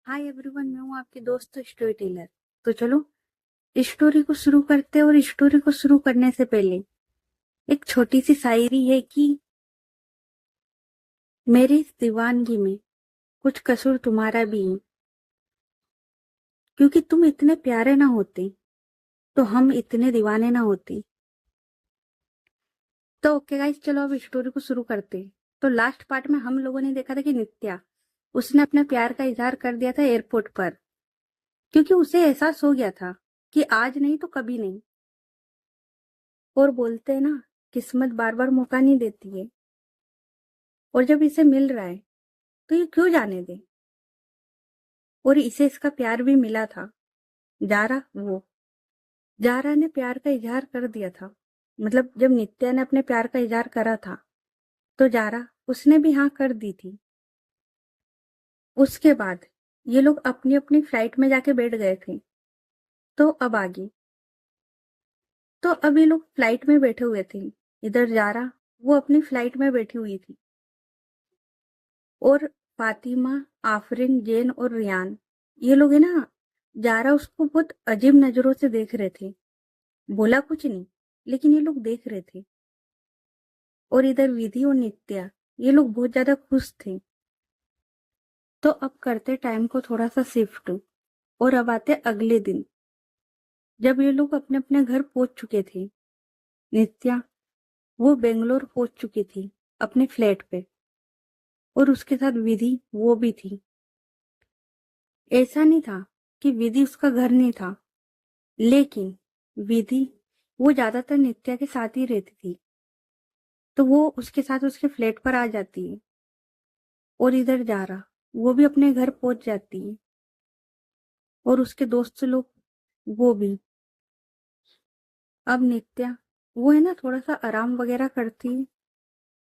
Hi everyone, मैं हूँ आपकी दोस्त स्टोरी टेलर। तो चलो इस स्टोरी को शुरू करते हैं। और इस स्टोरी को शुरू करने से पहले एक छोटी सी शायरी है कि मेरी इस दीवानगी में कुछ कसूर तुम्हारा भी है, क्योंकि तुम इतने प्यारे ना होते तो हम इतने दीवाने ना होते। तो ओके गाइस, चलो अब स्टोरी को शुरू करते हैं। तो लास्ट पार्ट में हम लोगों ने देखा था कि नित्या उसने अपने प्यार का इजहार कर दिया था एयरपोर्ट पर, क्योंकि उसे एहसास हो गया था कि आज नहीं तो कभी नहीं। और बोलते हैं ना, किस्मत बार बार मौका नहीं देती है, और जब इसे मिल रहा है तो ये क्यों जाने दे। और इसे इसका प्यार भी मिला था। जारा वो जारा ने प्यार का इजहार कर दिया था। मतलब जब नित्या ने अपने प्यार का इजहार करा था तो जारा उसने भी हाँ कर दी थी। उसके बाद ये लोग अपनी अपनी फ्लाइट में जाके बैठ गए थे। तो अब आगे, तो अब ये लोग फ्लाइट में बैठे हुए थे। इधर जारा वो अपनी फ्लाइट में बैठी हुई थी, और फातिमा, आफरीन, जैन और रियान, ये लोग है ना, जारा उसको बहुत अजीब नजरों से देख रहे थे। बोला कुछ नहीं, लेकिन ये लोग देख रहे थे। और इधर विधि और नित्या, ये लोग बहुत ज्यादा खुश थे। तो अब करते टाइम को थोड़ा सा शिफ्ट, और अब आते अगले दिन, जब ये लोग अपने अपने घर पहुंच चुके थे। नित्या वो बेंगलोर पहुंच चुकी थी अपने फ्लैट पे, और उसके साथ विधि वो भी थी। ऐसा नहीं था कि विधि उसका घर नहीं था, लेकिन विधि वो ज्यादातर नित्या के साथ ही रहती थी, तो वो उसके साथ उसके फ्लैट पर आ जाती है। और इधर जारा वो भी अपने घर पहुंच जाती है, और उसके दोस्त लोग वो भी। अब नित्या वो है ना थोड़ा सा आराम वगैरह करती है,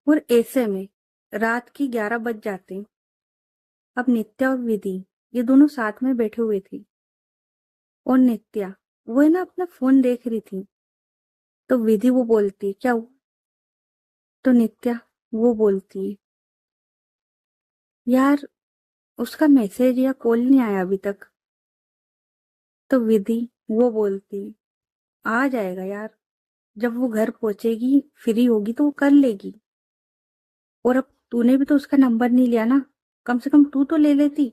और ऐसे में रात की 11 बज जाते हैं। अब नित्या और विधि ये दोनों साथ में बैठे हुए थे, और नित्या वो है ना अपना फोन देख रही थी। तो विधि वो बोलती है क्या हुआ? तो नित्या वो बोलती है यार, उसका मैसेज या कॉल नहीं आया अभी तक। तो विधि वो बोलती है आ जाएगा यार, जब वो घर पहुंचेगी फ्री होगी तो वो कर लेगी। और अब तूने भी तो उसका नंबर नहीं लिया ना, कम से कम तू तो ले लेती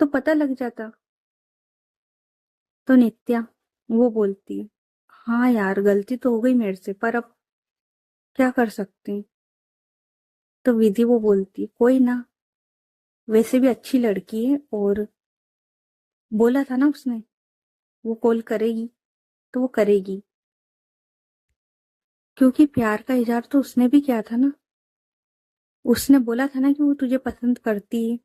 तो पता लग जाता। तो नित्या वो बोलती है हाँ यार, गलती तो हो गई मेरे से, पर अब क्या कर सकते हैं। तो विधि वो बोलती है कोई ना, वैसे भी अच्छी लड़की है, और बोला था ना उसने वो कॉल करेगी तो वो करेगी, क्योंकि प्यार का इजहार तो उसने भी किया था ना। उसने बोला था ना कि वो तुझे पसंद करती है,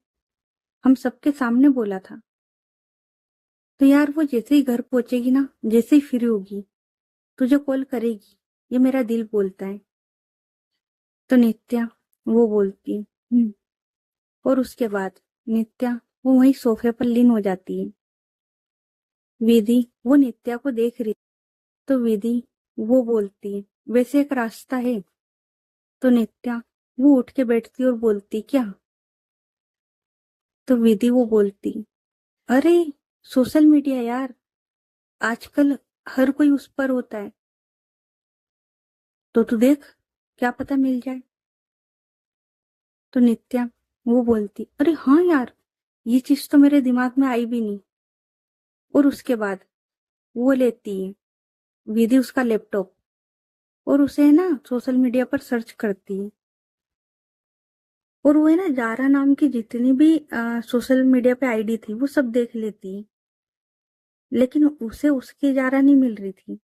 हम सबके सामने बोला था। तो यार वो जैसे ही घर पहुंचेगी ना, जैसे ही फ्री होगी तुझे कॉल करेगी, ये मेरा दिल बोलता है। तो नित्या वो बोलती है और उसके बाद नित्या वो वहीं सोफे पर लीन हो जाती है। विधि वो नित्या को देख रही, तो विधि वो बोलती है वैसे एक रास्ता है। तो नित्या वो उठ के बैठती और बोलती क्या? तो विधि वो बोलती अरे सोशल मीडिया यार, आजकल हर कोई उस पर होता है, तो तू देख, क्या पता मिल जाए। तो नित्या वो बोलती अरे हाँ यार, ये चीज तो मेरे दिमाग में आई भी नहीं। और उसके बाद वो लेती है विधि उसका लैपटॉप, और उसे है ना सोशल मीडिया पर सर्च करती है। और वो है ना जारा नाम की जितनी भी सोशल मीडिया पे आईडी थी वो सब देख लेती है, लेकिन उसे उसकी जारा नहीं मिल रही थी।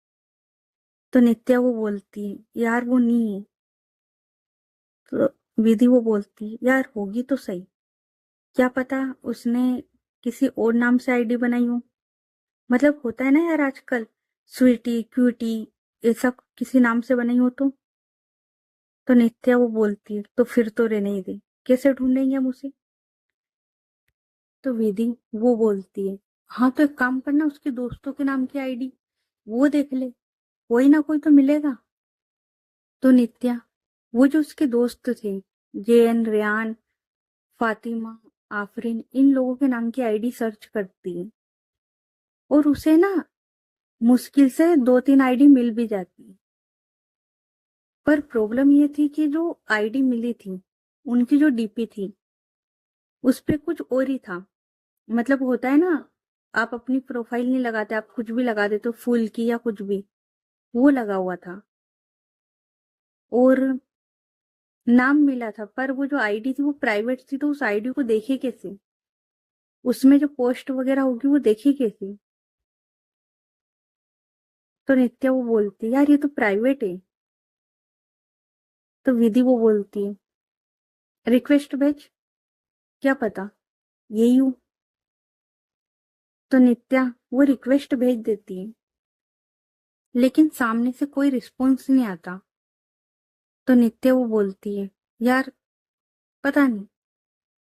तो नित्या वो बोलती है यार वो नहीं है। तो विधि वो बोलती है यार होगी तो सही, क्या पता उसने किसी और नाम से आईडी बनाई हो। मतलब होता है ना यार आजकल, स्वीटी क्यूटी ऐसा किसी नाम से बनाई हो तो नित्या वो बोलती है तो फिर तो रहने ही दे, कैसे ढूंढेंगे हम उसे। तो विधि वो बोलती है हाँ तो एक काम करना, उसके दोस्तों के नाम की आईडी वो देख ले, कोई ना कोई तो मिलेगा। तो नित्या वो जो उसके दोस्त थे, जैन, रेयान, फातिमा आफरीन इन लोगों के नाम की आईडी सर्च करती और उसे ना मुश्किल से 2-3 आईडी मिल भी जाती। पर प्रॉब्लम ये थी कि जो आईडी मिली थी, उनकी जो डीपी थी, उस पे कुछ और ही था। मतलब होता है ना, आप अपनी प्रोफाइल नहीं लगाते, आप कुछ भी लगा देते हो, फूल की या कुछ भी, वो लगा हुआ था। और नाम मिला था, पर वो जो आईडी थी वो प्राइवेट थी, तो उस आईडी को देखे कैसे? उसमें जो पोस्ट वगैरह होगी वो देखी कैसे? तो नित्या वो बोलती यार ये तो प्राइवेट है। तो विधि वो बोलती है रिक्वेस्ट भेज, क्या पता यही हूँ। तो नित्या वो रिक्वेस्ट भेज देती है, लेकिन सामने से कोई रिस्पॉन्स नहीं आता। तो नित्या वो बोलती है यार पता नहीं,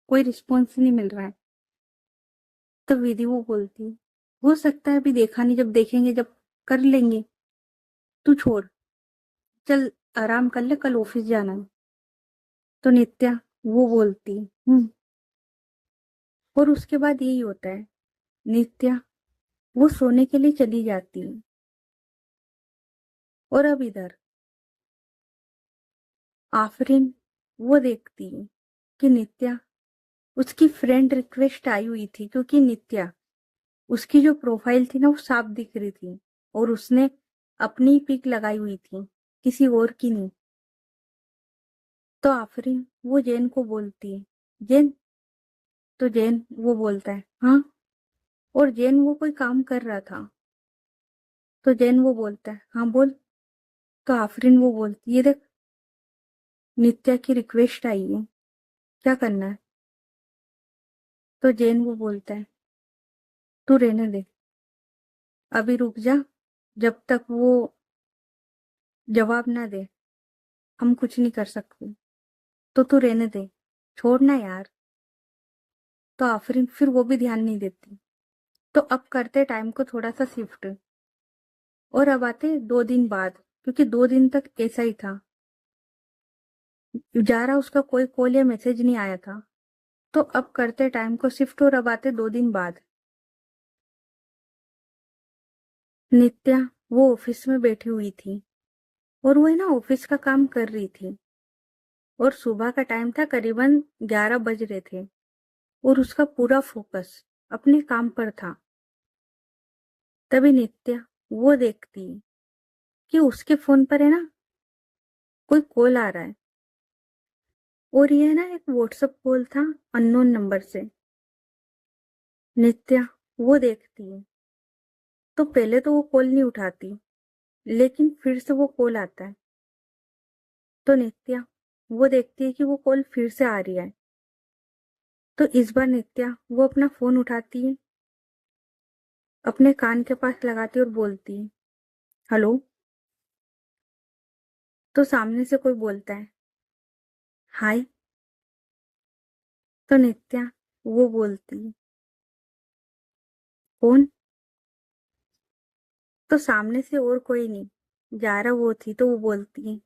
कोई रिस्पॉन्स नहीं मिल रहा है। तो विधि वो बोलती है हो सकता है अभी देखा नहीं, जब देखेंगे जब कर लेंगे, तू छोड़, चल आराम कर ले, कल ऑफिस जाना है। तो नित्या वो बोलती और उसके बाद यही होता है, नित्या वो सोने के लिए चली जाती है। और अब इधर आफरीन वो देखती है कि नित्या, उसकी फ्रेंड रिक्वेस्ट आई हुई थी, क्योंकि नित्या उसकी जो प्रोफाइल थी ना वो साफ दिख रही थी, और उसने अपनी पिक लगाई हुई थी, किसी और की नहीं। तो आफरीन वो जैन को बोलती है जैन। तो जैन वो बोलता है हाँ। और जैन वो कोई काम कर रहा था। तो जैन वो बोलता है हाँ बोल। तो आफरीन वो बोलती है देख, नित्या की रिक्वेस्ट आई है, क्या करना है? तो जैन वो बोलता है तू रहने दे, अभी रुक जा, जब तक वो जवाब ना दे हम कुछ नहीं कर सकते, तो तू रहने दे, छोड़ना यार। तो आफरीन फिर वो भी ध्यान नहीं देती। तो अब करते टाइम को थोड़ा सा शिफ्ट, और अब आते 2 दिन बाद, क्योंकि 2 दिन तक ऐसा ही था, जा रहा उसका कोई कॉल या मैसेज नहीं आया था। तो अब करते टाइम को शिफ्ट, और अब आते 2 दिन बाद। नित्या वो ऑफिस में बैठी हुई थी, और वो है ना ऑफिस का काम कर रही थी, और सुबह का टाइम था, करीबन 11 बज रहे थे, और उसका पूरा फोकस अपने काम पर था। तभी नित्या वो देखती है कि उसके फोन पर है ना कोई कॉल आ रहा है, और ये ना एक व्हाट्सएप कॉल था अननोन नंबर से। नित्या वो देखती है, तो पहले तो वो कॉल नहीं उठाती, लेकिन फिर से वो कॉल आता है। तो नित्या वो देखती है कि वो कॉल फिर से आ रही है। तो इस बार नित्या वो अपना फोन उठाती है, अपने कान के पास लगाती है और बोलती है हेलो। तो सामने से कोई बोलता है हाय। तो नित्या वो बोलती है कौन? तो सामने से और कोई नहीं, जारा वो थी। तो वो बोलती है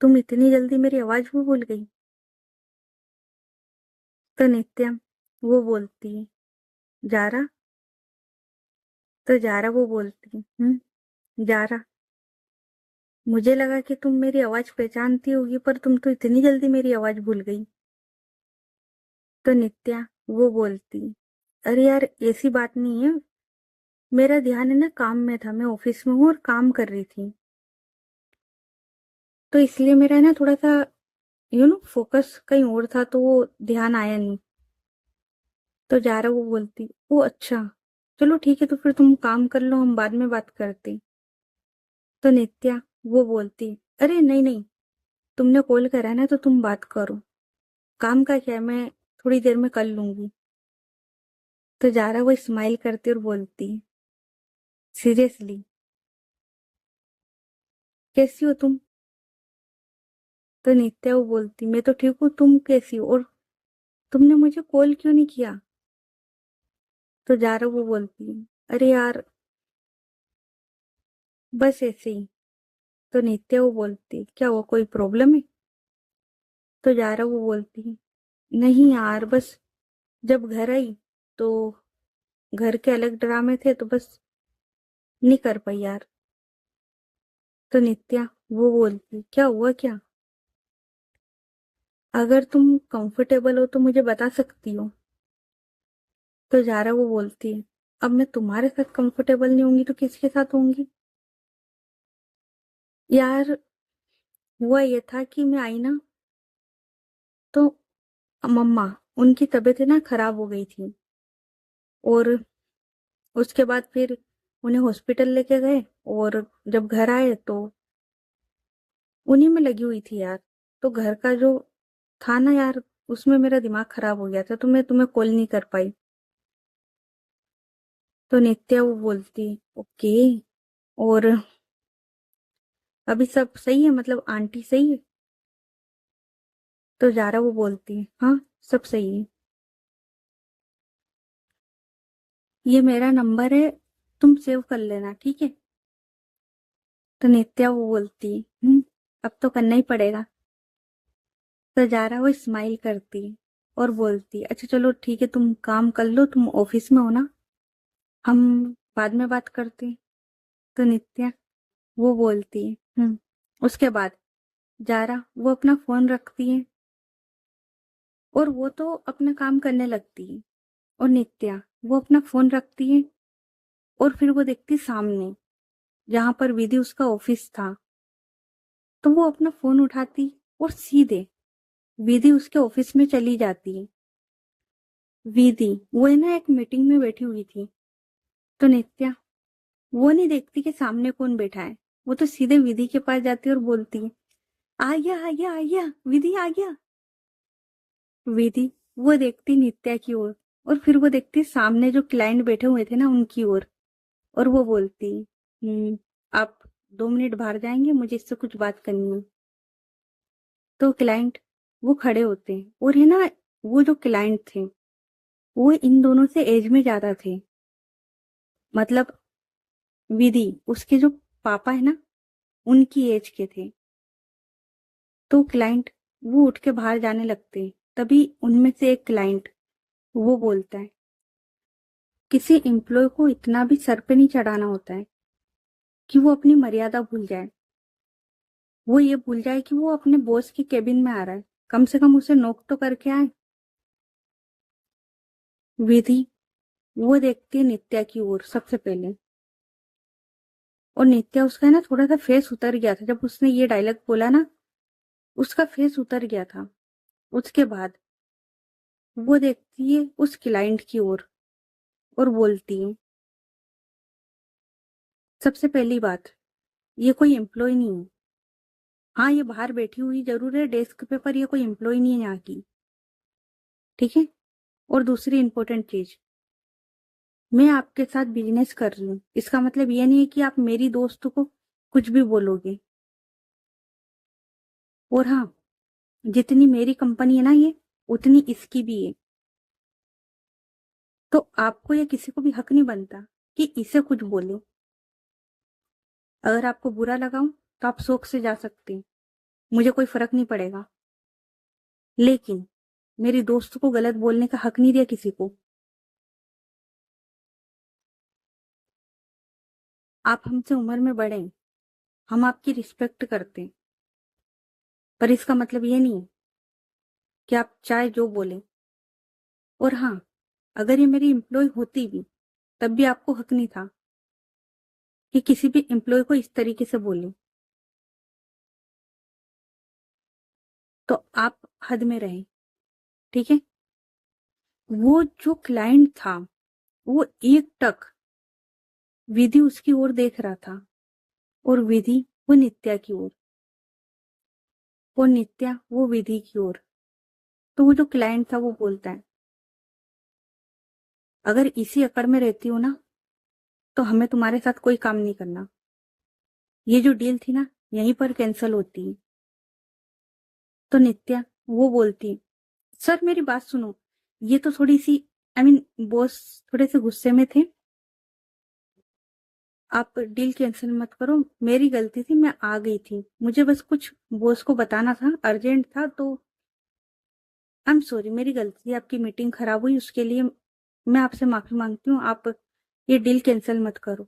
तुम इतनी जल्दी मेरी आवाज भी भूल गई? तो नित्या वो बोलती है जारा। तो जारा वो बोलती है जारा, मुझे लगा कि तुम मेरी आवाज पहचानती होगी, पर तुम तो इतनी जल्दी मेरी आवाज भूल गई। तो नित्या वो बोलती अरे यार ऐसी बात नहीं है, मेरा ध्यान है ना काम में था, मैं ऑफिस में हूँ और काम कर रही थी, तो इसलिए मेरा है ना थोड़ा सा फोकस कहीं और था, तो वो ध्यान आया नहीं। तो जारा वो बोलती ओ अच्छा, चलो ठीक है, तो फिर तुम काम कर लो, हम बाद में बात करते। तो नित्या वो बोलती अरे नहीं नहीं, तुमने कॉल करा है ना तो तुम बात करो, काम का क्या है, मैं थोड़ी देर में कर लूंगी। तो जारा वो स्माइल करती और बोलती सीरियसली, कैसी हो तुम? तो नित्या वो बोलती मैं तो ठीक हूँ, तुम कैसी हो, और तुमने मुझे कॉल क्यों नहीं किया? तो जारा वो बोलती अरे यार बस ऐसे ही। तो नित्या वो बोलती क्या हुआ, कोई प्रॉब्लम है? तो जारा वो बोलती नहीं यार बस जब घर आई तो घर के अलग ड्रामे थे तो बस नहीं कर पाई यार। तो नित्या वो बोलती क्या हुआ क्या? अगर तुम कंफर्टेबल हो तो मुझे बता सकती हो। तो जारा वो बोलती है अब मैं तुम्हारे साथ कंफर्टेबल नहीं होंगी तो किसके साथ होंगी? यार हुआ ये था कि मैं आई ना तो मम्मा उनकी तबीयत है ना खराब हो गई थी। और उसके बाद फिर उन्हें हॉस्पिटल लेके गए। और जब घर आए तो उन्हीं में लगी हुई थी यार। तो घर का जो था ना यार उसमें मेरा दिमाग खराब हो गया था तो मैं तुम्हें कॉल नहीं कर पाई। तो नित्या वो बोलती ओके। और अभी सब सही है मतलब आंटी सही है? तो जारा वो बोलती है हाँ सब सही है। ये मेरा नंबर है, तुम सेव कर लेना ठीक है? तो नित्या वो बोलती अब तो करना ही पड़ेगा। तो जारा वो स्माइल करती और बोलती अच्छा चलो ठीक है तुम काम कर लो, तुम ऑफिस में हो ना, हम बाद में बात करते हैं। तो नित्या वो बोलती है उसके बाद जारा वो अपना फोन रखती है और वो तो अपना काम करने लगती है। और नित्या वो अपना फोन रखती है और फिर वो देखती सामने जहां पर विधि उसका ऑफिस था। तो वो अपना फोन उठाती और सीधे विधि उसके ऑफिस में चली जाती है। विधि वो है ना एक मीटिंग में बैठी हुई थी। तो नित्या वो नहीं देखती कि सामने कौन बैठा है, वो तो सीधे विधि के पास जाती है और बोलती है आ गया आ गया आ गया विधि आ गया। विधि वो देखती नित्या की ओर और फिर वो देखती सामने जो क्लाइंट बैठे हुए थे ना उनकी ओर। और वो बोलती आप 2 मिनट बाहर जाएंगे, मुझे इससे कुछ बात करनी है। तो क्लाइंट वो खड़े होते हैं और है ना वो जो क्लाइंट थे वो इन दोनों से एज में ज्यादा थे। मतलब विधि उसके जो पापा है ना उनकी एज के थे। तो क्लाइंट वो उठ के बाहर जाने लगते हैं। तभी उनमें से एक क्लाइंट वो बोलता है किसी एम्प्लॉय को इतना भी सर पे नहीं चढ़ाना होता है कि वो अपनी मर्यादा भूल जाए। वो ये भूल जाए कि वो अपने बॉस के केबिन में आ रहा है, कम से कम उसे नोक तो करके आए। विधि वो देखती है नित्या की ओर सबसे पहले। और नित्या उसका है ना थोड़ा सा फेस उतर गया था जब उसने ये डायलॉग बोला ना, उसका फेस उतर गया था। उसके बाद वो देखती है उस क्लाइंट की ओर और बोलती है सबसे पहली बात ये कोई एम्प्लॉय नहीं है। हाँ ये बाहर बैठी हुई जरूर है डेस्क पे पर ये कोई एम्प्लॉय नहीं है यहाँ की, ठीक है? और दूसरी इंपॉर्टेंट चीज, मैं आपके साथ बिजनेस कर रही हूँ इसका मतलब ये नहीं है कि आप मेरी दोस्त को कुछ भी बोलोगे। और हाँ जितनी मेरी कंपनी है ना ये उतनी इसकी भी है। तो आपको या किसी को भी हक नहीं बनता कि इसे कुछ बोले। अगर आपको बुरा लगा हो तो आप शौक से जा सकते हैं, मुझे कोई फर्क नहीं पड़ेगा। लेकिन मेरी दोस्त को गलत बोलने का हक नहीं दिया किसी को। आप हमसे उम्र में बड़े हैं, हम आपकी रिस्पेक्ट करते हैं, पर इसका मतलब ये नहीं है कि आप चाहे जो बोले। और हाँ अगर ये मेरी एम्प्लॉय होती भी तब भी आपको हक नहीं था कि किसी भी एम्प्लॉय को इस तरीके से बोले। तो आप हद में रहें, ठीक है? वो जो क्लाइंट था वो एक टक विधि उसकी ओर देख रहा था और विधि वो नित्या की ओर और नित्या वो विधि की ओर। तो वो जो क्लाइंट था वो बोलता है अगर इसी अकड़ में रहती हो ना तो हमें तुम्हारे साथ कोई काम नहीं करना। ये जो डील थी ना यहीं पर कैंसिल होती है। तो नित्या वो बोलती सर मेरी बात सुनो, ये तो थोड़ी सी बॉस थोड़े से गुस्से में थे, आप डील कैंसिल मत करो, मेरी गलती थी, मैं आ गई थी, मुझे बस कुछ बॉस को बताना था, अर्जेंट था तो आई एम सॉरी, मेरी गलती है, आपकी मीटिंग खराब हुई उसके लिए मैं आपसे माफी मांगती हूँ। आप ये डील कैंसिल मत करो,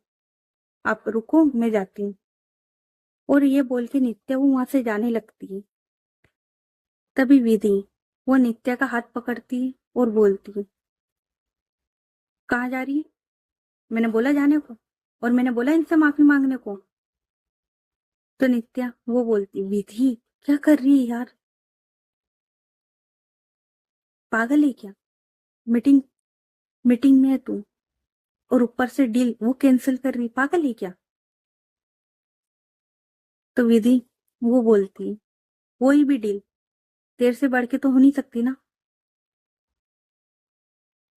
आप रुको, मैं जाती हूँ। और ये बोल के नित्या वो वहां से जाने लगती है। तभी विधि वो नित्या का हाथ पकड़ती है और बोलती है, कहाँ जा रही है? मैंने बोला जाने को, और मैंने बोला इनसे माफी मांगने को। तो नित्या वो बोलती, विधि क्या कर रही है यार, पागल है क्या? मीटिंग मीटिंग में है तू, और ऊपर से डील वो कैंसिल कर रही, पागल है क्या? तो विधि वो बोलती, कोई भी डील तेरे से बढ़ के तो हो नहीं सकती ना,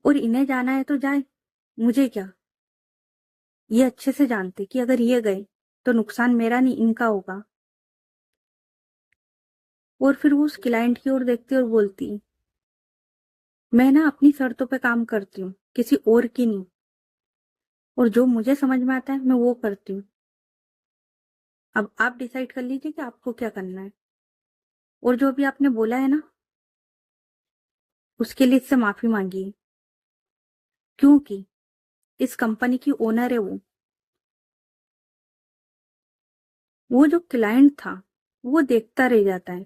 और इन्हें जाना है तो जाए, मुझे क्या। ये अच्छे से जानते कि अगर ये गए तो नुकसान मेरा नहीं इनका होगा। और फिर वो उस क्लाइंट की ओर देखती और बोलती, मैं ना अपनी शर्तों पे काम करती हूँ, किसी और की नहीं, और जो मुझे समझ में आता है मैं वो करती हूँ। अब आप डिसाइड कर लीजिए कि आपको क्या करना है। और जो भी आपने बोला है ना, उसके लिए इससे माफी मांगिए, क्योंकि इस कंपनी की ओनर है वो जो क्लाइंट था वो देखता रह जाता है,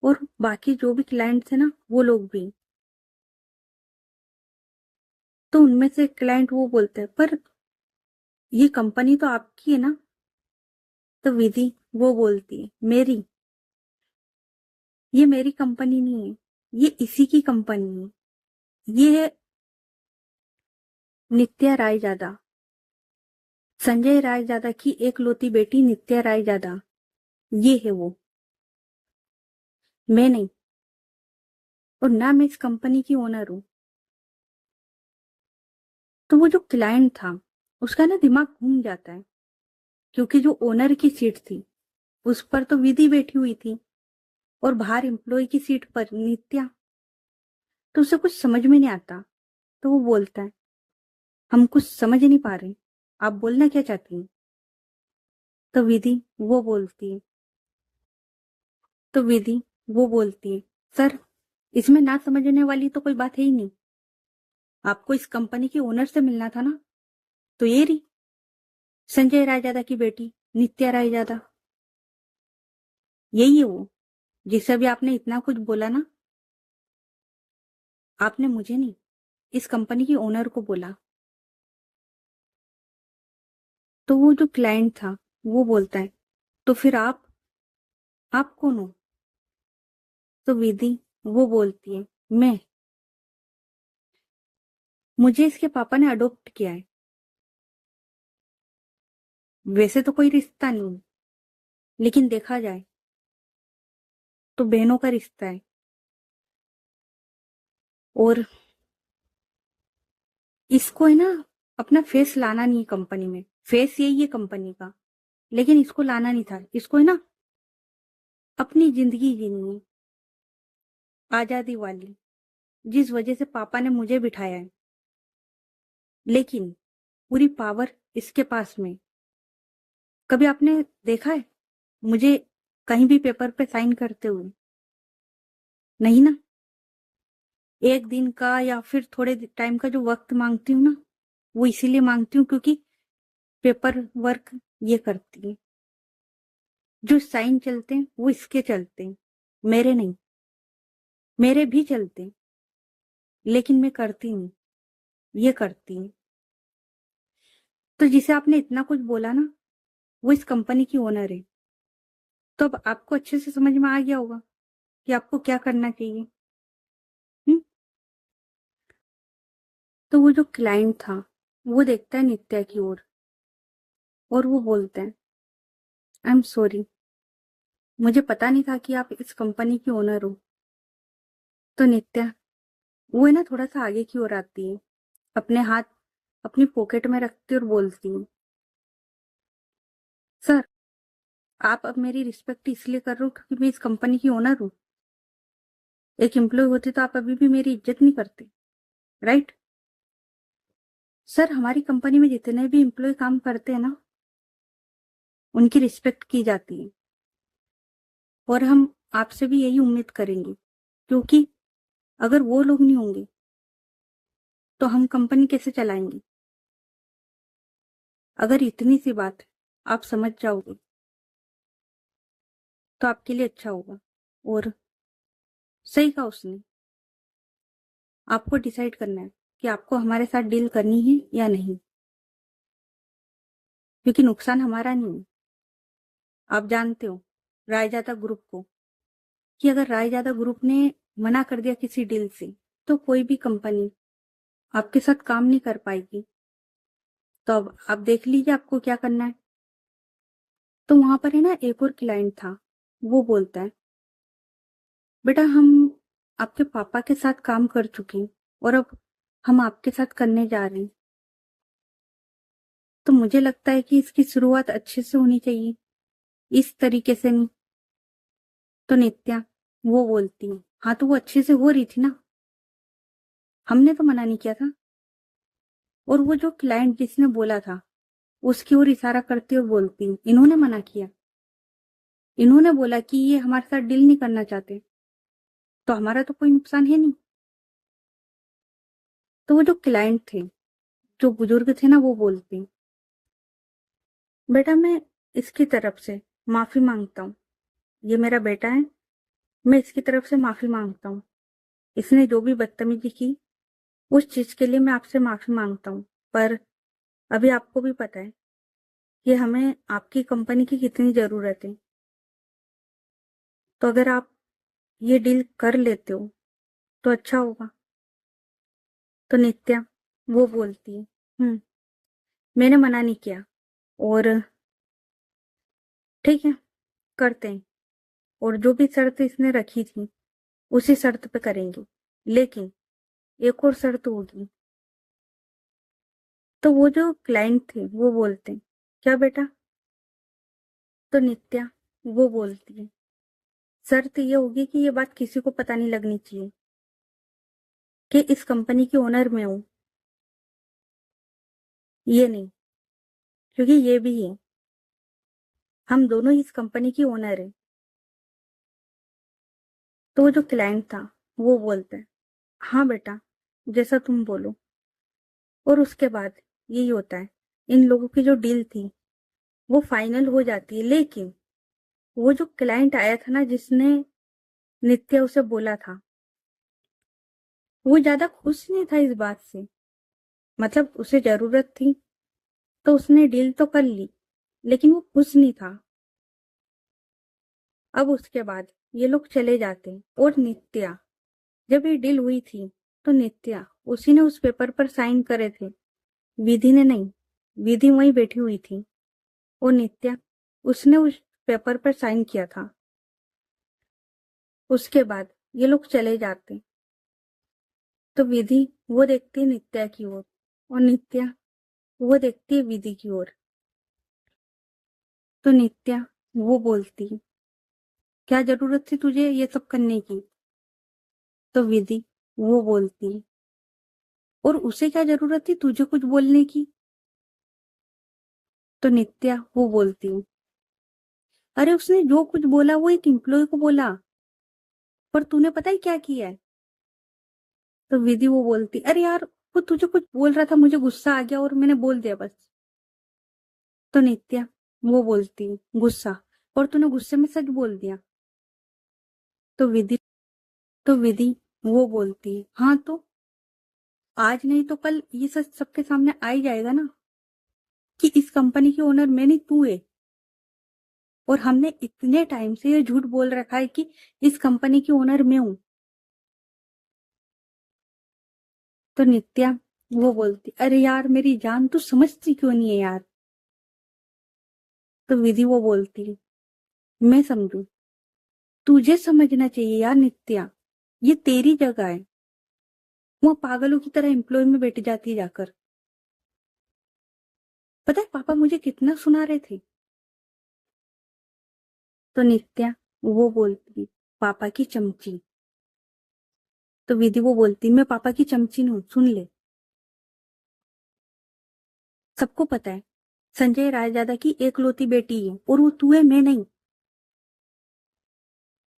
और बाकी जो भी क्लाइंट थे ना वो लोग भी। तो उनमें से क्लाइंट वो बोलते हैं, पर ये कंपनी तो आपकी है ना? तो विधि वो बोलती है, मेरी? ये मेरी कंपनी नहीं है, ये इसी की कंपनी है। ये है नित्या राय जादा, संजय राय जादा की एक लौती बेटी नित्या राय जादा, ये है वो, मैं नहीं। और ना मैं इस कंपनी की ओनर हूं। तो वो जो क्लाइंट था उसका ना दिमाग घूम जाता है, क्योंकि जो ओनर की सीट थी उस पर तो विधि बैठी हुई थी, और बाहर एम्प्लॉय की सीट पर नित्या। तो उसे कुछ समझ में नहीं आता। तो वो बोलता है, हम कुछ समझ नहीं पा रहे, आप बोलना क्या चाहती हैं? तो विधि वो बोलती है तो विधि वो बोलती है, सर, इसमें ना समझने वाली तो कोई बात है ही नहीं। आपको इस कंपनी की ओनर से मिलना था ना, तो ये रही संजय रायजादा की बेटी नित्या रायजादा, यही है वो जिसे भी आपने इतना कुछ बोला ना। आपने मुझे नहीं, इस कंपनी की ओनर को बोला। तो वो जो क्लाइंट था वो बोलता है, तो फिर आप कौन हो? तो विधि वो बोलती है, मैं, मुझे इसके पापा ने अडॉप्ट किया है। वैसे तो कोई रिश्ता नहीं, लेकिन देखा जाए तो बहनों का रिश्ता है। और इसको है ना अपना फेस लाना नहीं है कंपनी में, फेस यही है कंपनी का, लेकिन इसको लाना नहीं था। इसको है ना अपनी जिंदगी जीनी है, आजादी वाली, जिस वजह से पापा ने मुझे बिठाया है। लेकिन पूरी पावर इसके पास में। कभी आपने देखा है मुझे कहीं भी पेपर पे साइन करते हुए? नहीं ना। एक दिन का या फिर थोड़े टाइम का जो वक्त मांगती हूँ ना, वो इसीलिए मांगती हूँ क्योंकि पेपर वर्क ये करती है। जो साइन चलते हैं वो इसके चलते हैं, मेरे नहीं। मेरे भी चलते हैं, लेकिन मैं करती नहीं, ये करती है। तो जिसे आपने इतना कुछ बोला ना, वो इस कंपनी की ओनर है। तो अब आपको अच्छे से समझ में आ गया होगा कि आपको क्या करना चाहिए। हुँ? तो वो जो क्लाइंट था वो देखता है नित्या की ओर, और वो बोलता है, आई एम सॉरी, मुझे पता नहीं था कि आप इस कंपनी की ओनर हो। तो नित्या वो है ना थोड़ा सा आगे की ओर आती है, अपने हाथ अपनी पॉकेट में रखती और बोलती है, सर, आप अब मेरी रिस्पेक्ट इसलिए कर रहे हो क्योंकि मैं इस कंपनी की ओनर हूँ। एक एम्प्लॉय होती तो आप अभी भी मेरी इज्जत नहीं करते, राइट? सर, हमारी कंपनी में जितने भी एम्प्लॉय काम करते हैं ना, उनकी रिस्पेक्ट की जाती है, और हम आपसे भी यही उम्मीद करेंगे क्योंकि अगर वो लोग नहीं होंगे तो हम कंपनी कैसे चलाएंगे। अगर इतनी सी बात आप समझ जाओगे तो आपके लिए अच्छा होगा। और सही कहा उसने, आपको डिसाइड करना है कि आपको हमारे साथ डील करनी है या नहीं, क्योंकि नुकसान हमारा नहीं है। आप जानते हो रायजादा ग्रुप को, कि अगर रायजादा ग्रुप ने मना कर दिया किसी डील से तो कोई भी कंपनी आपके साथ काम नहीं कर पाएगी। तो अब आप देख लीजिए आपको क्या करना है। तो वहां पर है ना, एक और क्लाइंट था, वो बोलता है बेटा हम आपके पापा के साथ काम कर चुके हैं और अब हम आपके साथ करने जा रहे हैं, तो मुझे लगता है कि इसकी शुरुआत अच्छे से होनी चाहिए, इस तरीके से नहीं। तो नित्या वो बोलती है हाँ तो वो अच्छे से हो रही थी ना, हमने तो मना नहीं किया था। और वो जो क्लाइंट जिसने बोला था उसकी ओर इशारा करती और बोलती हूँ इन्होंने मना किया, इन्होंने बोला कि ये हमारे साथ डील नहीं करना चाहते, तो हमारा तो कोई नुकसान है नहीं। तो वो जो क्लाइंट थे, जो बुजुर्ग थे ना, वो बोलते बेटा मैं इसकी तरफ से माफी मांगता हूँ, ये मेरा बेटा है, मैं इसकी तरफ से माफी मांगता हूँ, इसने जो भी बदतमीजी की उस चीज के लिए मैं आपसे माफी मांगता हूँ। पर अभी आपको भी पता है कि हमें आपकी कंपनी की कितनी जरूरत है, तो अगर आप ये डील कर लेते हो तो अच्छा होगा। तो नित्या वो बोलती है मैंने मना नहीं किया, और ठीक है करते हैं, और जो भी शर्त इसने रखी थी उसी शर्त पे करेंगे, लेकिन एक और शर्त होगी। तो वो जो क्लाइंट थे वो बोलते हैं क्या बेटा। तो नित्या वो बोलती है शर्त ये होगी कि ये बात किसी को पता नहीं लगनी चाहिए कि इस कंपनी की ओनर मैं हूं, ये नहीं, क्योंकि ये भी है, हम दोनों ही इस कंपनी की ओनर है। तो वो जो क्लाइंट था वो बोलता है हाँ बेटा जैसा तुम बोलो। और उसके बाद यही होता है, इन लोगों की जो डील थी वो फाइनल हो जाती है। लेकिन वो जो क्लाइंट आया था ना, जिसने नित्या उसे बोला था, वो ज्यादा खुश नहीं था इस बात से। मतलब उसे जरूरत थी तो उसने डील तो कर ली, लेकिन वो खुश नहीं था। अब उसके बाद ये लोग चले जाते हैं, और नित्या, जब ये डील हुई थी तो नित्या उसी ने उस पेपर पर साइन करे थे, विधि ने नहीं। विधि वहीं बैठी हुई थी और नित्या उसने उस पेपर पर साइन किया था। उसके बाद ये लोग चले जाते, तो विधि वो देखती है नित्या की ओर, और नित्या वो देखती है विधि की ओर। तो नित्या वो बोलती है क्या जरूरत थी तुझे ये सब करने की। तो विधि वो बोलती है और उसे क्या जरूरत थी तुझे कुछ बोलने की। तो नित्या वो बोलती है अरे उसने जो कुछ बोला वो एक एम्प्लॉय को बोला, पर तूने पता है क्या किया है। तो विधि वो बोलती अरे यार वो तुझे कुछ बोल रहा था, मुझे गुस्सा आ गया और मैंने बोल दिया बस। तो नित्या वो बोलती गुस्सा, और तूने गुस्से में सच बोल दिया। तो विधि वो बोलती हाँ तो आज नहीं तो कल ये सच सबके सामने आ ही जाएगा ना, कि इस कंपनी की ओनर मैं नहीं तू है, और हमने इतने टाइम से ये झूठ बोल रखा है कि इस कंपनी की ओनर मैं हूं। तो नित्या वो बोलती अरे यार मेरी जान तू समझती क्यों नहीं है यार। तो विधि वो बोलती मैं समझू, तुझे समझना चाहिए यार नित्या, ये तेरी जगह है, वो पागलों की तरह एम्प्लॉय में बैठ जाती है जाकर। पता है पापा मुझे कितना सुना रहे थे। तो नित्या वो बोलती पापा की चमची। तो विधि वो बोलती मैं पापा की चमची हूं, सुन ले। सबको पता है संजय रायजादा की एकलौती बेटी है, और वो तू है मैं नहीं।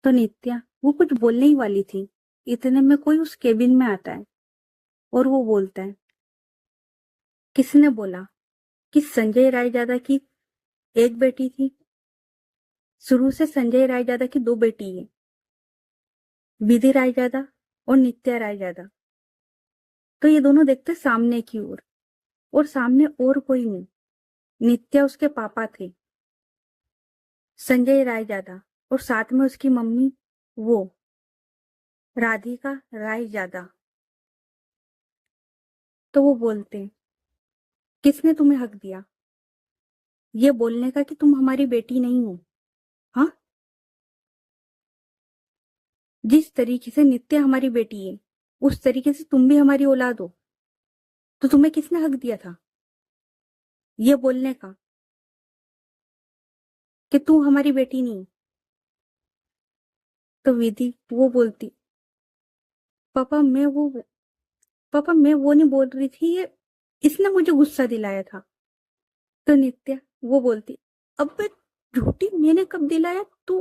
तो नित्या वो कुछ बोलने ही वाली थी, इतने में कोई उस केबिन में आता है और वो बोलता है, किसने बोला कि संजय रायजादा की एक बेटी थी? शुरू से संजय रायजादा की दो बेटी है, विधि रायजादा और नित्या रायजादा। तो ये दोनों देखते सामने की ओर, और सामने और कोई नहीं, नित्या उसके पापा थे, संजय रायजादा, और साथ में उसकी मम्मी, वो राधिका रायजादा। तो वो बोलते, किसने तुम्हें हक दिया ये बोलने का कि तुम हमारी बेटी नहीं हो? हाँ, जिस तरीके से नित्या हमारी बेटी है उस तरीके से तुम भी हमारी औलाद हो, तो तुम्हें किसने हक दिया था ये बोलने का कि तू हमारी बेटी नहीं? तो विधि वो बोलती, पापा मैं वो पापा मैं वो नहीं बोल रही थी, ये इसने मुझे गुस्सा दिलाया था। तो नित्या वो बोलती, अब झूठी, मैंने कब दिलाया? तू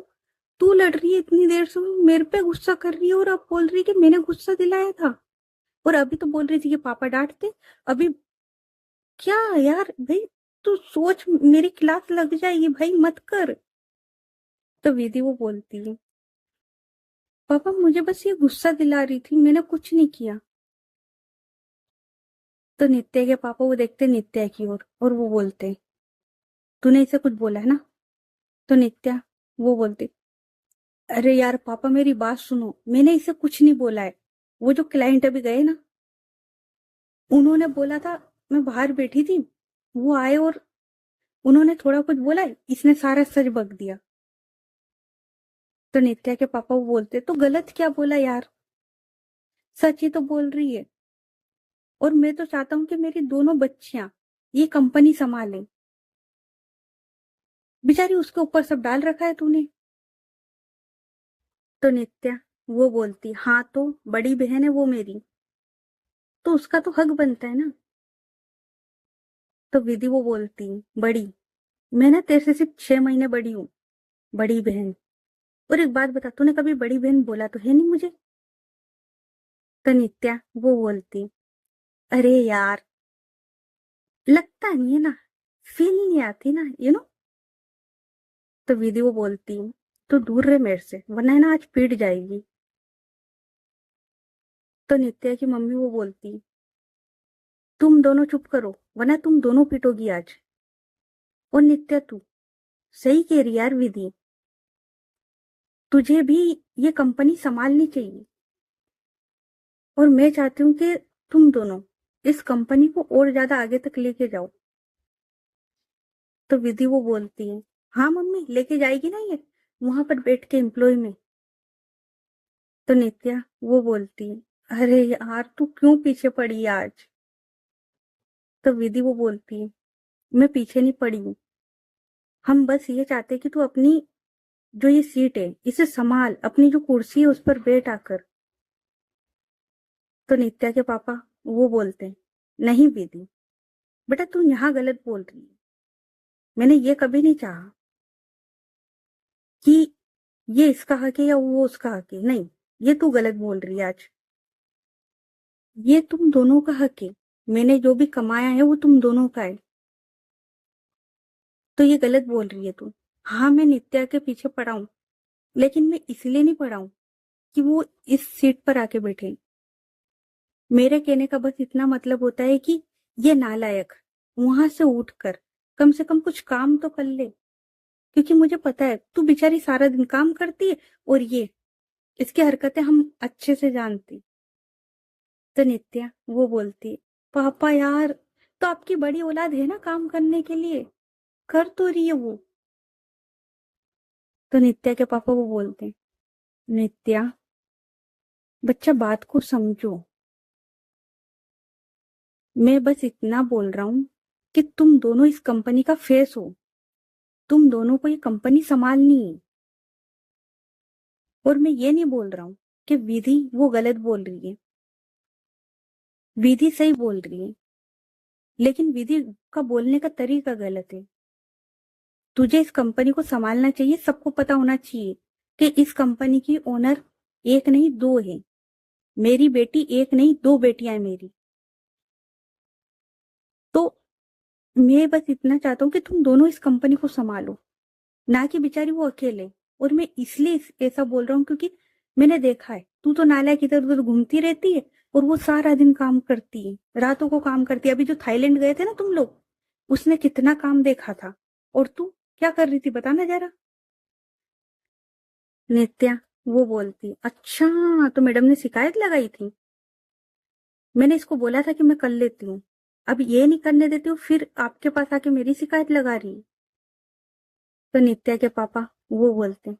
तू लड़ रही है इतनी देर से, मेरे पे गुस्सा कर रही है और अब बोल रही है कि मैंने गुस्सा दिलाया था। और अभी तो बोल रही थी कि पापा डांटते, अभी क्या यार भाई, तू सोच, मेरी क्लास लग जाएगी भाई, मत कर। तो विधि वो बोलती है, पापा मुझे बस ये गुस्सा दिला रही थी, मैंने कुछ नहीं किया। तो नित्या के पापा वो देखते नित्या की ओर और वो बोलते, तूने इसे कुछ बोला है ना? तो नित्या वो बोलती, अरे यार पापा मेरी बात सुनो, मैंने इसे कुछ नहीं बोला है। वो जो क्लाइंट अभी गए ना, उन्होंने बोला था, मैं बाहर बैठी थी, वो आए और उन्होंने थोड़ा कुछ बोला, इसने सारा सच बक दिया। तो नित्या के पापा वो बोलते, तो गलत क्या बोला यार, सच ही तो बोल रही है। और मैं तो चाहता हूँ कि मेरी दोनों बच्चियां ये कंपनी संभालें। बेचारी उसके ऊपर सब डाल रखा है तूने। तो नित्या वो बोलती, हाँ तो बड़ी बहन है वो मेरी, तो उसका तो हक बनता है ना। तो विधि वो बोलती, बड़ी, मैं ना तेरे से सिर्फ 6 महीने बड़ी हूँ, बड़ी बहन। और एक बात बता, तूने कभी बड़ी बहन बोला तो है नहीं मुझे? तो नित्या वो बोलती, अरे यार लगता नहीं है ना, फील नहीं आती ना, तो विधि वो बोलती, तो दूर रहे मेरे से वरना है ना आज पीट जाएगी। तो नित्या की मम्मी वो बोलती, तुम दोनों चुप करो वरना तुम दोनों पीटोगी आज। और नित्या तू सही कह रही यार विधि, तुझे भी ये कंपनी संभालनी चाहिए, और मैं चाहती हूँ कि तुम दोनों इस कंपनी को और ज्यादा आगे तक लेके जाओ। तो विधि वो बोलती है, हाँ मम्मी लेके जाएगी ना ये, वहां पर बैठ के एम्प्लॉय में। तो नित्या वो बोलती, अरे यार तू क्यों पीछे पड़ी आज? तो विधि वो बोलती है, मैं पीछे नहीं पड़ी हूँ, हम बस ये चाहते हैं कि तू अपनी जो ये सीट है इसे संभाल, अपनी जो कुर्सी है उस पर बैठ आकर। तो नित्या के पापा वो बोलते हैं, नहीं विधि, बेटा तू यहाँ गलत बोल रही है, मैंने ये कभी नहीं चाहा कि ये इसका हक है या वो उसका हक है, नहीं, ये तू गलत बोल रही है आज, ये तुम दोनों का हक है, मैंने जो भी कमाया है वो तुम दोनों का है, तो ये गलत बोल रही है तू। हाँ मैं नित्या के पीछे पड़ा हूँ, लेकिन मैं इसलिए नहीं पड़ा हूँ कि वो इस सीट पर आके बैठे। मेरे कहने का बस इतना मतलब होता है कि ये नालायक वहां से उठकर कम से कम कुछ काम तो कर ले, क्योंकि मुझे पता है तू बेचारी सारा दिन काम करती है और ये इसकी हरकतें हम अच्छे से जानती। तो नित्या वो बोलती, पापा यार, तो आपकी बड़ी औलाद है ना काम करने के लिए, कर तो रही है वो। तो नित्या के पापा वो बोलते, नित्या बच्चा बात को समझो, मैं बस इतना बोल रहा हूं कि तुम दोनों इस कंपनी का फेस हो, तुम दोनों को ये कंपनी संभालनी है। और मैं ये नहीं बोल रहा हूं कि विधि वो गलत बोल रही है, विधि सही बोल रही है, लेकिन विधि का बोलने का तरीका गलत है। तुझे इस कंपनी को संभालना चाहिए, सबको पता होना चाहिए कि इस कंपनी की ओनर एक नहीं दो है, मेरी बेटी एक नहीं, 2 बेटियां हैं मेरी। तो मैं बस इतना चाहता हूँ कि तुम दोनों इस कंपनी को संभालो, ना कि बेचारी वो अकेले। और मैं इसलिए ऐसा बोल रहा हूँ क्योंकि मैंने देखा है, तू तो नालायक इधर उधर घूमती रहती है और वो सारा दिन काम करती है, रातों को काम करती है। अभी जो थाईलैंड गए थे ना तुम लोग, उसने कितना काम देखा था, और तू क्या कर रही थी बताना जरा। नित्या वो बोलती, अच्छा तो मैडम ने शिकायत लगाई थी। मैंने इसको बोला था कि मैं कर लेती हूँ, अब ये नहीं करने देती हूँ, फिर आपके पास आके मेरी शिकायत लगा रही है। तो नित्या के पापा वो बोलते,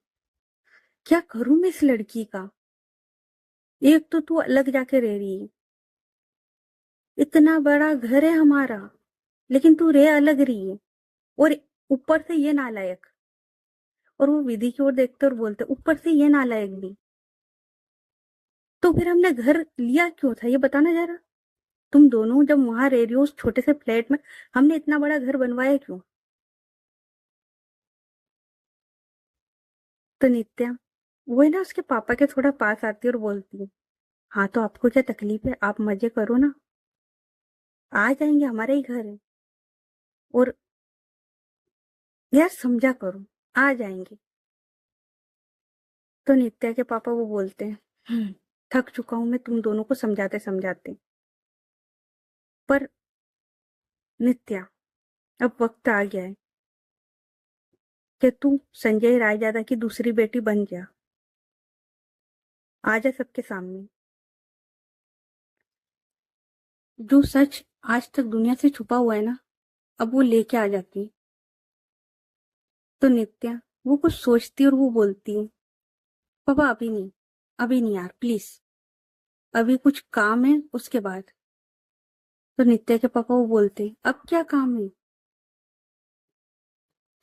क्या करूं मैं इस लड़की का। एक तो तू अलग जाके रह रही है, इतना बड़ा घर है हमारा, लेकिन तू रह अलग रही है, और ऊपर से ये नालायक। और वो विधि की ओर देखते और बोलते, ऊपर से ये नालायक भी। तो फिर हमने घर लिया क्यों था ये बताना जरा। तुम दोनों जब वहां रह रही हो उस छोटे से फ्लैट में, हमने इतना बड़ा घर बनवाया क्यों। तो नित्या वो है ना उसके पापा के थोड़ा पास आती है और बोलती है, हाँ तो आपको क्या तकलीफ है, आप मजे करो ना, आ जाएंगे, हमारा ही घर है। और यार समझा करो, आ जाएंगे। तो नित्या के पापा वो बोलते हैं, थक चुका हूं मैं तुम दोनों को समझाते समझाते, पर नित्या अब वक्त आ गया है कि तू संजय रायजादा की दूसरी बेटी बन जा। आ जा सबके सामने, जो सच आज तक दुनिया से छुपा हुआ है ना, अब वो लेके आ जाती। तो नित्या वो कुछ सोचती और वो बोलती है, पापा अभी नहीं, अभी नहीं यार प्लीज, अभी कुछ काम है उसके बाद। तो नित्या के पापा वो बोलते, अब क्या काम है।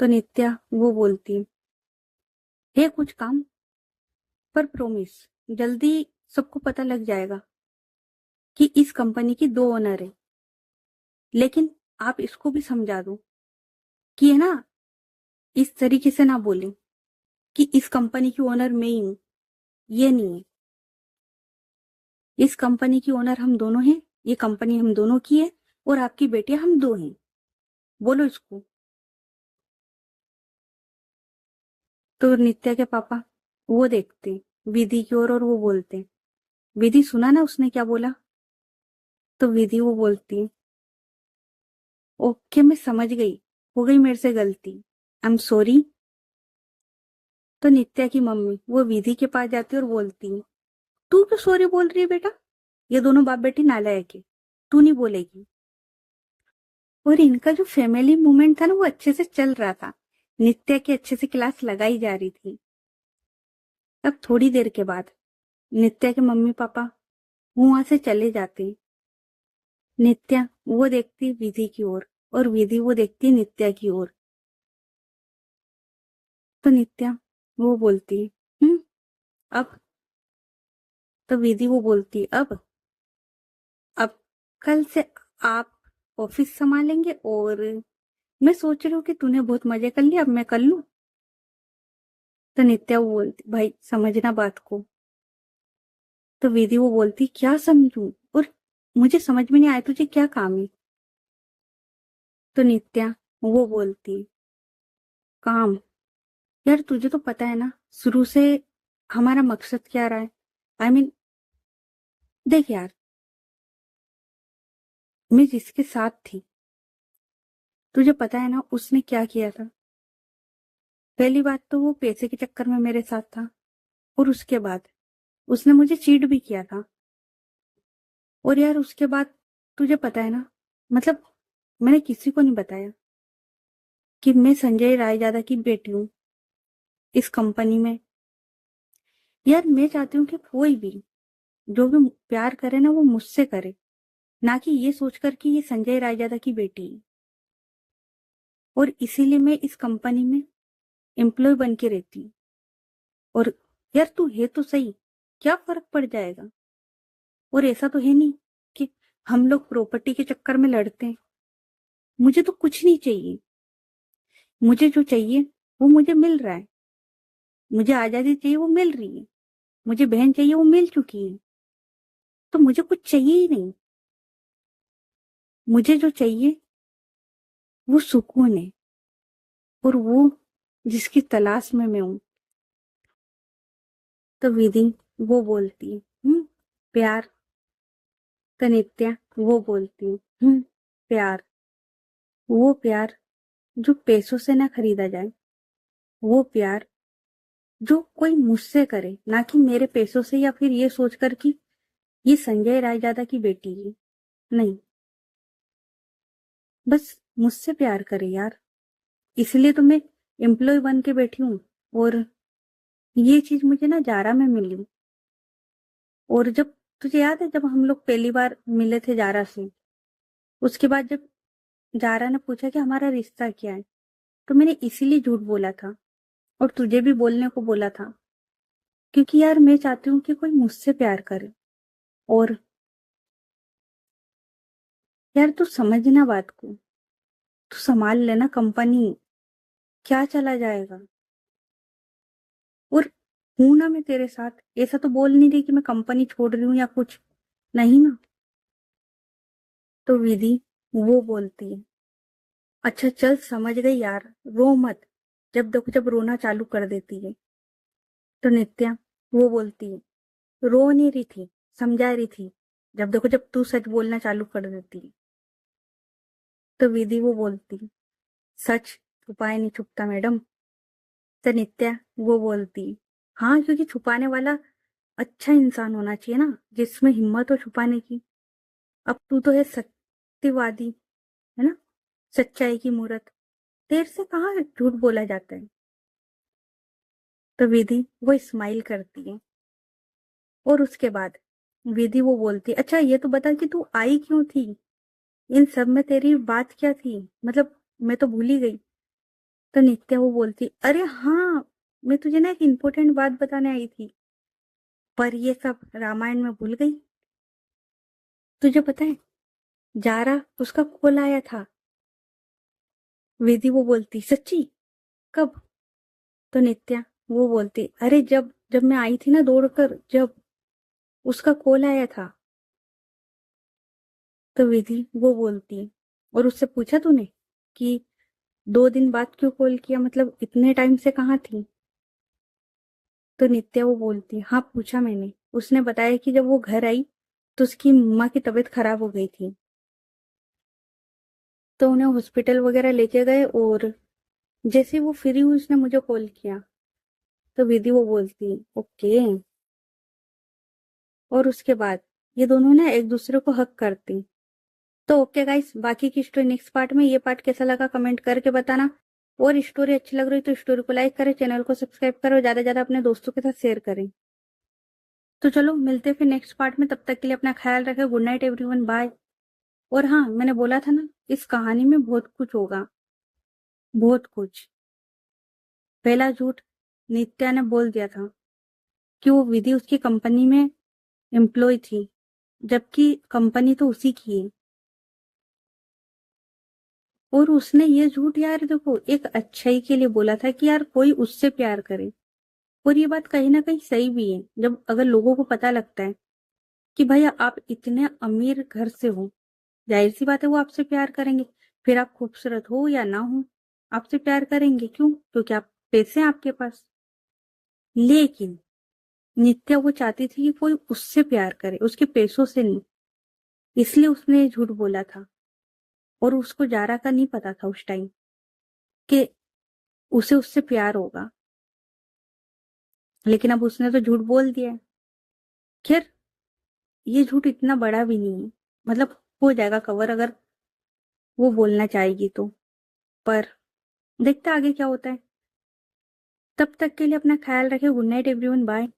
तो नित्या वो बोलती है कुछ काम, पर प्रॉमिस जल्दी सबको पता लग जाएगा कि इस कंपनी की 2 ओनर है। लेकिन आप इसको भी समझा दो कि है ना, इस तरीके से ना बोले कि इस कंपनी की ओनर मैं ही हूं, ये नहीं है। इस कंपनी की ओनर हम दोनों हैं, ये कंपनी हम दोनों की है, और आपकी बेटियां हम 2 हैं, बोलो इसको। तो नित्या के पापा वो देखते विधि की ओर और वो बोलते, विधि सुना ना उसने क्या बोला। तो विधि वो बोलती, ओके मैं समझ गई, हो गई मेरे से गलती, आई एम सॉरी। तो नित्या की मम्मी वो विधि के पास जाती और बोलती, तू क्यों सॉरी बोल रही है बेटा, ये दोनों बाप बेटी नालायक है, तू नहीं बोलेगी। और इनका जो फैमिली मूवमेंट था ना वो अच्छे से चल रहा था, नित्या की अच्छे से क्लास लगाई जा रही थी। अब थोड़ी देर के बाद नित्या के मम्मी पापा वो वहां से चले जाते। नित्या वो देखती विधि की ओर और विधि वो देखती नित्या की ओर। तो नित्या वो बोलती, हम्म, अब। तो विधि वो बोलती, अब कल से आप ऑफिस संभालेंगे, और मैं सोच रही हूँ कि तूने बहुत मजे कर लिए, अब मैं कर लूं। तो नित्या वो बोलती, भाई समझना बात को। तो विधि वो बोलती, क्या समझूं, और मुझे समझ में नहीं आया तुझे क्या काम है। तो नित्या वो बोलती, काम, यार तुझे तो पता है ना शुरू से हमारा मकसद क्या रहा है। आई मीन देख यार, मैं जिसके साथ थी तुझे पता है ना उसने क्या किया था। पहली बात तो वो पैसे के चक्कर में मेरे साथ था, और उसके बाद उसने मुझे चीट भी किया था। और यार उसके बाद तुझे पता है ना, मतलब मैंने किसी को नहीं बताया कि मैं संजय रायजादा की बेटी हूँ इस कंपनी में। यार मैं चाहती हूँ कि कोई भी जो भी प्यार करे ना वो मुझसे करे, ना कि ये सोचकर कि ये संजय रायजादा की बेटी है। और इसीलिए मैं इस कंपनी में एम्प्लॉय बन के रहती हूँ। और यार तू है तो सही, क्या फर्क पड़ जाएगा। और ऐसा तो है नहीं कि हम लोग प्रॉपर्टी के चक्कर में लड़ते हैं। मुझे तो कुछ नहीं चाहिए, मुझे जो चाहिए वो मुझे मिल रहा है। मुझे आजादी चाहिए वो मिल रही है, मुझे बहन चाहिए वो मिल चुकी है। तो मुझे कुछ चाहिए ही नहीं। मुझे जो चाहिए वो सुकून है, और वो जिसकी तलाश में मैं हूं। तो विधि वो बोलती, प्यार। तो नित्या वो बोलती, प्यार। वो प्यार जो पैसों से ना खरीदा जाए। वो प्यार जो कोई मुझसे करे, ना कि मेरे पैसों से, या फिर ये सोचकर कि ये संजय रायजादा की बेटी है। नहीं, बस मुझसे प्यार करे यार। इसलिए तो मैं एम्प्लॉय बन के बैठी हूँ। और ये चीज मुझे ना जारा में मिली। और जब तुझे याद है, जब हम लोग पहली बार मिले थे जारा से, उसके बाद जब जारा ने पूछा कि हमारा रिश्ता क्या है, तो मैंने इसीलिए झूठ बोला था, और तुझे भी बोलने को बोला था। क्योंकि यार मैं चाहती हूँ कि कोई मुझसे प्यार करे। और यार तू समझना बात को, तू संभाल लेना कंपनी, क्या चला जाएगा। और हूं ना मैं तेरे साथ। ऐसा तो बोल नहीं रही कि मैं कंपनी छोड़ रही हूँ या कुछ, नहीं ना। तो विधि वो बोलती है, अच्छा चल समझ गई यार, रो मत। जब देखो जब रोना चालू कर देती है। तो नित्या वो बोलती है, रो नहीं रही थी, समझा रही थी। जब देखो जब तू सच बोलना चालू कर देती है। तो विधि वो बोलती, सच छुपाए नहीं छुपता मैडम। तो नित्या वो बोलती, हाँ क्योंकि छुपाने वाला अच्छा इंसान होना चाहिए ना, जिसमें हिम्मत हो छुपाने की। अब तू तो है सत्यवादी, है ना, सच्चाई की मूरत। तेरे से कहाँ झूठ बोला जाता है। तो विधि वो स्माइल करती है। और उसके बाद विधि वो बोलती, अच्छा ये तो बता कि तू आई क्यों थी, इन सब में तेरी बात क्या थी, मतलब मैं तो भूल ही गई। तो नित्या वो बोलती, अरे हाँ, मैं तुझे ना एक इम्पोर्टेंट बात बताने आई थी, पर ये सब रामायण में भूल गई। तुझे पता है, जारा उसका कॉल आया था। विधि वो बोलती, सच्ची, कब। तो नित्या वो बोलती, अरे जब जब मैं आई थी ना दौड़कर, जब उसका कॉल आया था। तो विधि वो बोलती, और उससे पूछा तूने कि 2 दिन बाद क्यों कॉल किया, मतलब इतने टाइम से कहाँ थी। तो नित्या वो बोलती, हाँ पूछा मैंने। उसने बताया कि जब वो घर आई तो उसकी मम्मा की तबीयत खराब हो गई थी, तो उन्हें हॉस्पिटल वगैरह लेके गए, और जैसे वो फ्री हुई उसने मुझे कॉल किया। तो विधि वो बोलती, ओके। और उसके बाद ये दोनों ना एक दूसरे को हक करती। तो ओके गाइस, बाकी की स्टोरी नेक्स्ट पार्ट में। ये पार्ट कैसा लगा कमेंट करके बताना। और स्टोरी अच्छी लग रही तो स्टोरी को लाइक करें, चैनल को सब्सक्राइब करो, ज्यादा से ज्यादा अपने दोस्तों के साथ शेयर करें। तो चलो मिलते हैं फिर नेक्स्ट पार्ट में, तब तक के लिए अपना ख्याल रखें। Good night everyone, bye. और हाँ, मैंने बोला था ना, इस कहानी में बहुत कुछ होगा, बहुत कुछ। पहला झूठ नित्या ने बोल दिया था कि वो विधि उसकी कंपनी में एम्प्लॉय थी, जबकि कंपनी तो उसी की है। और उसने ये झूठ यार देखो एक अच्छाई के लिए बोला था कि यार कोई उससे प्यार करे। और ये बात कहीं ना कहीं सही भी है, जब अगर लोगों को पता लगता है कि भैया आप इतने अमीर घर से हो, जाहिर सी बात है वो आपसे प्यार करेंगे। फिर आप खूबसूरत हो या ना हो, आपसे प्यार करेंगे। क्यों? क्योंकि आप पैसे हैं आपके पास। लेकिन नित्या वो चाहती थी कि कोई उससे प्यार करे, उसके पैसों से नहीं। इसलिए उसने ये झूठ बोला था। और उसको जारा का नहीं पता था उस टाइम कि उसे उससे प्यार होगा। लेकिन अब उसने तो झूठ बोल दिया है। खैर, ये झूठ इतना बड़ा भी नहीं है, मतलब हो जाएगा कवर अगर वो बोलना चाहेगी तो। पर देखते हैं आगे क्या होता है। तब तक के लिए अपना ख्याल रखें। Good night everyone, bye.